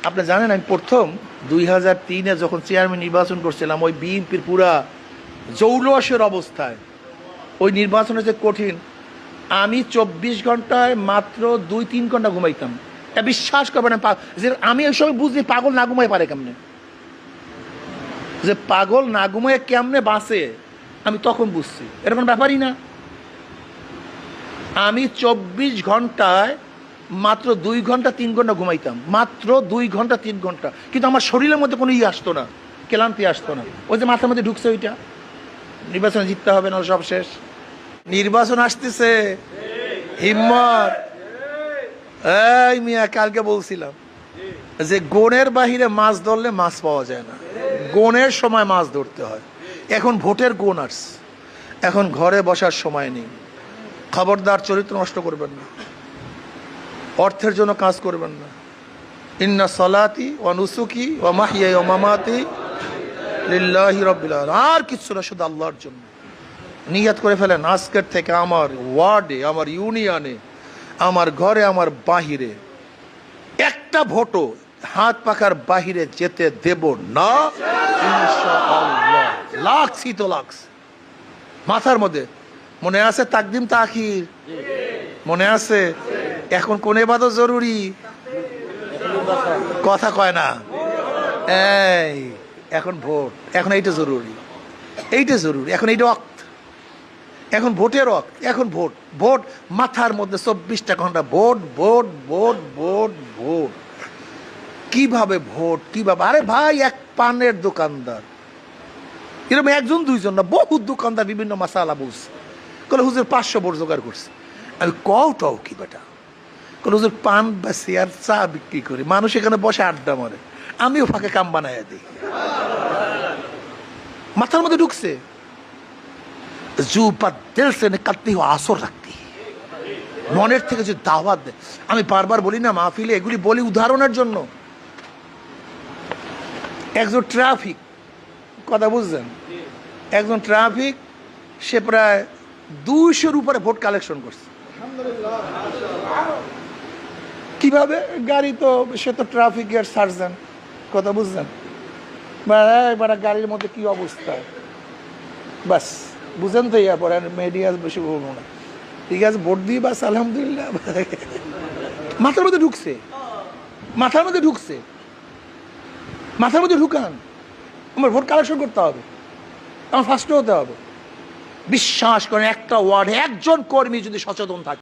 আপনি জানেন আমি প্রথম 2003-এ যখন চেয়ারম্যান নির্বাচন করছিলাম, ওই বিএনপির পুরা জৌলসের অবস্থায়, ওই নির্বাচনে যে কঠিন, আমি 24 ঘন্টায় মাত্র 2-3 ঘন্টা ঘুমাইতাম। বিশ্বাস করবেন যে আমি ওই সময় বুঝলি পাগল না ঘুমাই পারে কেমনে, যে পাগল না ঘুমায় কেমনে বাঁচে, আমি তখন বুঝছি। এরকম ব্যাপারই না। আমি 24 ঘন্টায় মাত্র 2 ঘন্টা 3 ঘন্টা ঘুমাইতাম, মাত্র 2 ঘন্টা 3 ঘন্টা, কিন্তু আমার শরীরের মধ্যে কোনো আসতো না, ক্লান্তি আসতো না। ওই যে মাথার মধ্যে ঢুকছে ওইটা, নির্বাচনে জিততে হবে, না সব শেষ। নির্বাচন আসতেছে, হিম্মত। এই মিয়া, কালকে বলছিলাম যে গনের বাহিরে মাছ ধরলে মাছ পাওয়া যায় না, গনের সময় মাছ ধরতে হয়। এখন ভোটের গুণ আসছে, এখন ঘরে বসার সময় নেই। খবরদার চরিত্র নষ্ট করবেন না, অর্থের জন্য কাজ করবেন না। ইন্না সলাতি ওয়া নুসুকি ওয়া মাহইয়াই ওয়া মামাতি লিল্লাহি রাব্বিল আলামিন, আর কিছু না, শুধু আল্লাহর জন্য। নিয়ত করে ফেলেন, আজকের থেকে আমার ওয়ার্ডে, আমার ইউনিয়নে, আমার ঘরে, আমার বাহিরে একটা ভোটও হাত পাখার বাহিরে যেতে দেব না, ইনশাআল্লাহ। লাগছি তো লাগছে মাথার মধ্যে। মনে আছে তাকদিম তাখির? মনে আছে? এখন কোন ইবাদত জরুরি? কথা কয় না। এই এখন ভোট, এখন এইটা জরুরি, এইটা জরুরি, এখন এইটা ওয়াক্ত, এখন ভোটের ওয়াক্ত, এখন ভোট। ভোট মাথার মধ্যে 24টা ঘন্টা vote, vote, vote, vote, vote. কিভাবে ভোট, কিভাবে? আরে ভাই, এক পানের দোকানদার, এরকম একজন দুইজন না, বহু দোকানদার বিভিন্ন মাসালা বলছে, কলে হুজুর 500 ভোট জোগাড় করছে। আমি কওটাও কি বেটা, কলে হুজুর পান বেশি আর চা বিক্রি করি, মানুষ এখানে বসে আড্ডা মারে, আমিও ফাঁকে কাম বানাইয়া দিই। মাথার মধ্যে ঢুকছে, জু পা দিল সে নিকলতি হো আসর রাখতি, মনের থেকে যে দাওয়াত দেয়। আমি বারবার বলি না মাহফিলে, এগুলি বলি উদাহরণের জন্য। একজন ট্রাফিক, কথা বুঝছেন, একজন ট্রাফিক, সে প্রায় 200-র উপরে ভোট কালেকশন করছে। কিভাবে? গাড়ি তো, সে তো ট্রাফিকের সার্জন, কথা বুঝছেন, এবার গাড়ির মধ্যে কি অবস্থা, বাস বুঝেন তো। ইয়া পরে মিডিয়া বেশি বলবো না, ঠিক আছে, ভোট দিয়ে বাস আলহামদুলিল্লাহ। মাথার মধ্যে ঢুকছে, মাথার মধ্যে ঢুকছে, মাথার মধ্যে ঢুকান। আমার ভোট কালেকশন করতে হবে, আমার ফার্স্টে হতে হবে। বিশ্বাস করেন, একটা ওয়ার্ডে একজন কর্মী যদি সচেতন থাকে,